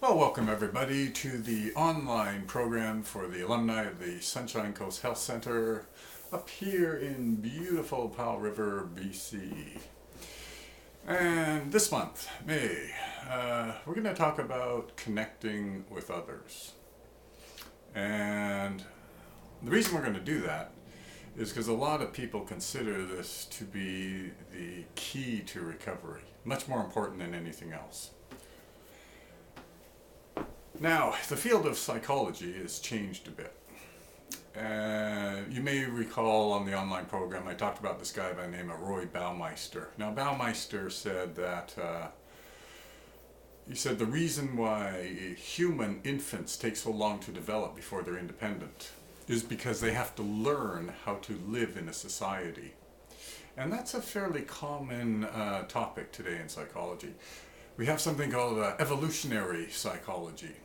Well, welcome everybody to the online program for the alumni of the Sunshine Coast Health Center up here in beautiful Powell River, BC. And this month, May, we're going to talk about connecting with others. And the reason we're going to do that is because a lot of people consider this to be the key to recovery, much more important than anything else. Now, the field of psychology has changed a bit. You may recall on the online program I talked about this guy by the name of Roy Baumeister. Now, Baumeister said that he said the reason why human infants take so long to develop before they're independent is because they have to learn how to live in a society. And that's a fairly common topic today in psychology. We have something called evolutionary psychology.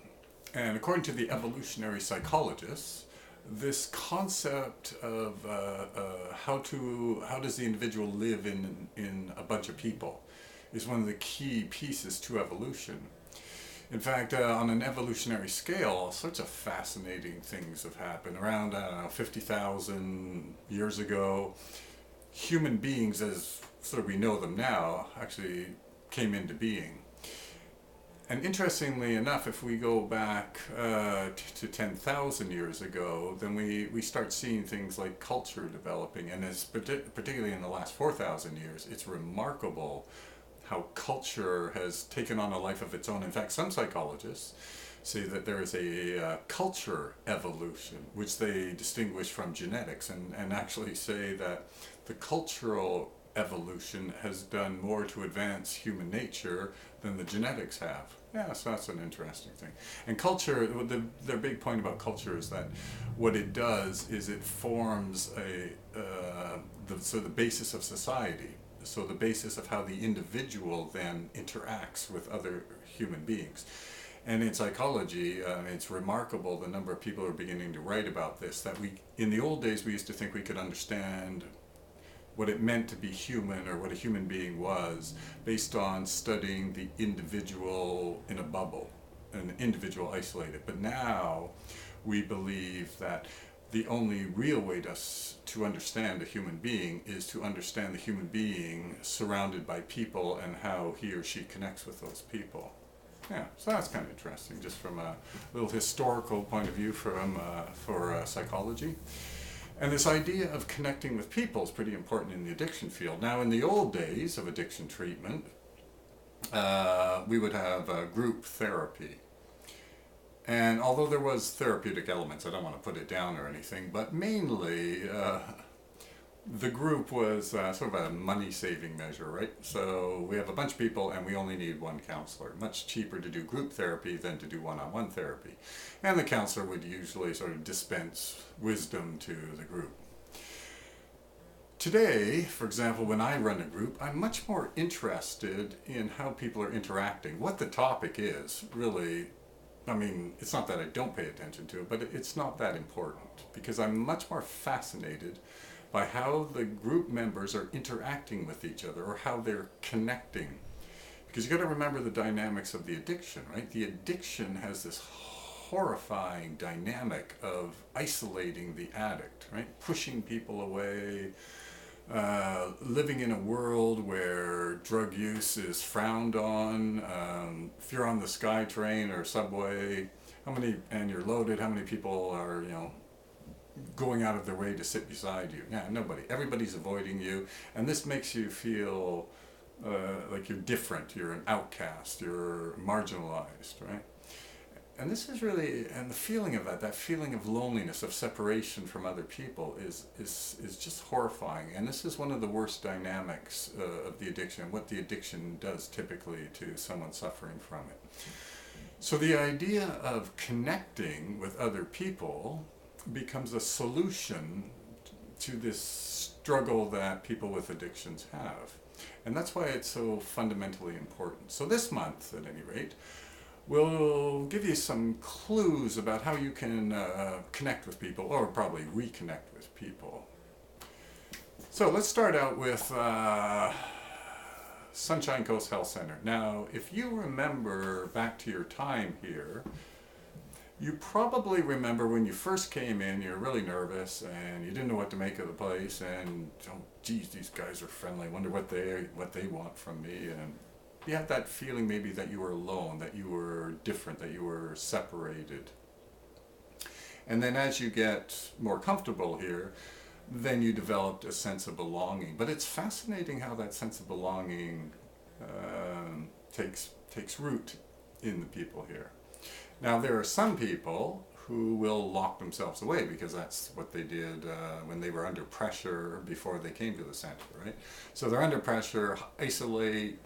And according to the evolutionary psychologists, this concept of how does the individual live in a bunch of people is one of the key pieces to evolution. In fact, on an evolutionary scale, all sorts of fascinating things have happened. Around, 50,000 years ago, human beings, as sort of we know them now, actually came into being. And interestingly enough, if we go back to 10,000 years ago, then we start seeing things like culture developing. And particularly in the last 4,000 years, it's remarkable how culture has taken on a life of its own. In fact, some psychologists say that there is a culture evolution, which they distinguish from genetics, and actually say that the cultural evolution has done more to advance human nature than the genetics have. Yeah, so that's an interesting thing. And culture, their big point about culture is that what it does is it forms the basis of society. So the basis of how the individual then interacts with other human beings. And in psychology, it's remarkable the number of people who are beginning to write about this, that in the old days we used to think we could understand what it meant to be human or what a human being was based on studying the individual in a bubble, an individual isolated. But now we believe that the only real way to understand a human being is to understand the human being surrounded by people and how he or she connects with those people. Yeah, so that's kind of interesting, just from a little historical point of view for psychology. And this idea of connecting with people is pretty important in the addiction field. Now, in the old days of addiction treatment, we would have group therapy. And although there was therapeutic elements, I don't want to put it down or anything, but mainly the group was sort of a money-saving measure, right? So we have a bunch of people and we only need one counselor. Much cheaper to do group therapy than to do one-on-one therapy. And the counselor would usually sort of dispense wisdom to the group. Today, for example, when I run a group, I'm much more interested in how people are interacting. What the topic is, really, I mean, it's not that I don't pay attention to it, but it's not that important because I'm much more fascinated by how the group members are interacting with each other or how they're connecting. Because you got to remember the dynamics of the addiction, right? The addiction has this horrifying dynamic of isolating the addict, right? Pushing people away, living in a world where drug use is frowned on. If you're on the SkyTrain or subway, and you're loaded, how many people are, going out of their way to sit beside you? Yeah, nobody. Everybody's avoiding you, and this makes you feel like you're different, you're an outcast, you're marginalized, right? And this is really, and the feeling of that feeling of loneliness, of separation from other people is just horrifying. And this is one of the worst dynamics of the addiction, what the addiction does typically to someone suffering from it. So the idea of connecting with other people becomes a solution to this struggle that people with addictions have. And that's why it's so fundamentally important. So this month, at any rate, we'll give you some clues about how you can connect with people, or probably reconnect with people. So let's start out with Sunshine Coast Health Center. Now, if you remember back to your time here, you probably remember when you first came in, you were really nervous and you didn't know what to make of the place, and oh geez, these guys are friendly, I wonder what they want from me. And you had that feeling maybe that you were alone, that you were different, that you were separated. And then as you get more comfortable here, then you developed a sense of belonging. But it's fascinating how that sense of belonging takes root in the people here. Now, there are some people who will lock themselves away because that's what they did when they were under pressure before they came to the center, right? So they're under pressure, isolate,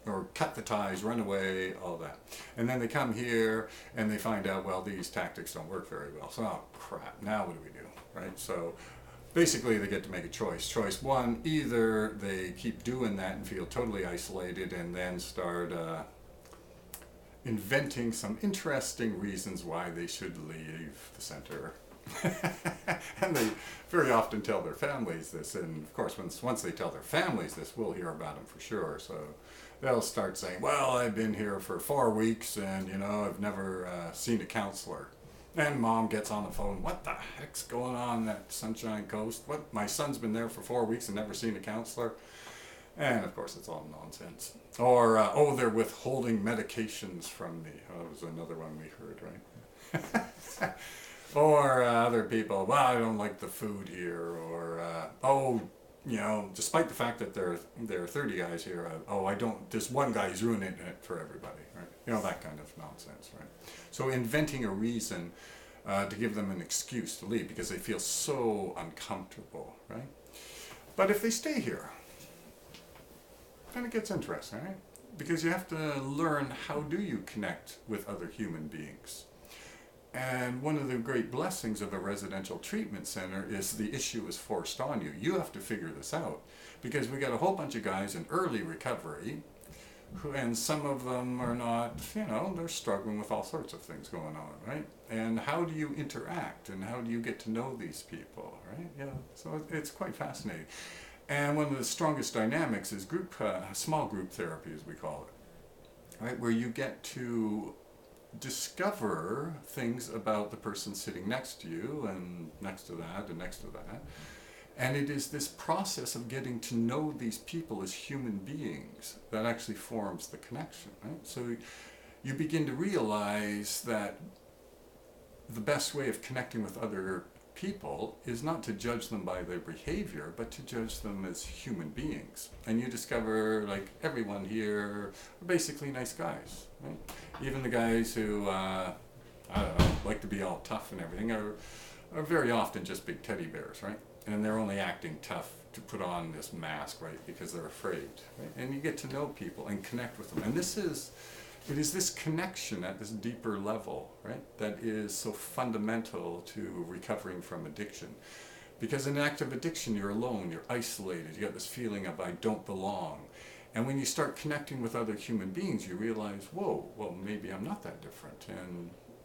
or cut the ties, run away, all that. And then they come here and they find out, well, these tactics don't work very well. So, oh crap, now what do we do, right? So basically they get to make a choice. Choice one, either they keep doing that and feel totally isolated and then start inventing some interesting reasons why they should leave the center. And they very often tell their families this, and of course once they tell their families this, we'll hear about them for sure. So they'll start saying, well, I've been here for 4 weeks and I've never seen a counselor. And mom gets on the phone, what the heck's going on at Sunshine Coast? What, my son's been there for 4 weeks and never seen a counselor? And of course it's all nonsense. Or, oh, they're withholding medications from me. Oh, that was another one we heard, right? Or other people, well, I don't like the food here. Or, oh, despite the fact that there are 30 guys here, there's one guy who's ruining it for everybody, right? That kind of nonsense, right? So inventing a reason to give them an excuse to leave because they feel so uncomfortable, right? But if they stay here, then it gets interesting, right? Because you have to learn, how do you connect with other human beings? And one of the great blessings of a residential treatment center is the issue is forced on you. You have to figure this out because we got a whole bunch of guys in early recovery and some of them are not, they're struggling with all sorts of things going on, right? And how do you interact and how do you get to know these people, right? Yeah, so it's quite fascinating. And one of the strongest dynamics is small group therapy, as we call it, right? Where you get to discover things about the person sitting next to you and next to that and next to that. And it is this process of getting to know these people as human beings that actually forms the connection, right? So you begin to realize that the best way of connecting with other people is not to judge them by their behavior, but to judge them as human beings. And you discover, like, everyone here are basically nice guys, right? Even the guys who, like to be all tough and everything are very often just big teddy bears, right? And they're only acting tough to put on this mask, right? Because they're afraid, right? And you get to know people and connect with them. And it is this connection at this deeper level, right, that is so fundamental to recovering from addiction. Because in an act of addiction, you're alone, you're isolated, you got this feeling of I don't belong. And when you start connecting with other human beings, you realize, whoa, well, maybe I'm not that different.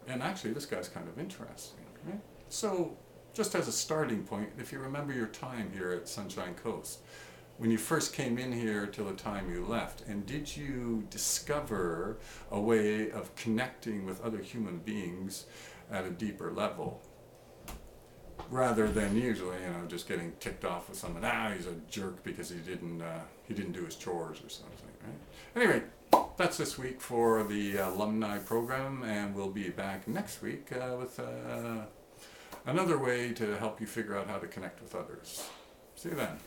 And actually, this guy's kind of interesting, right? So just as a starting point, if you remember your time here at Sunshine Coast, when you first came in here till the time you left, and did you discover a way of connecting with other human beings at a deeper level, rather than usually, just getting ticked off with someone, he's a jerk because he didn't do his chores or something, right? Anyway, that's this week for the alumni program, and we'll be back next week with another way to help you figure out how to connect with others. See you then.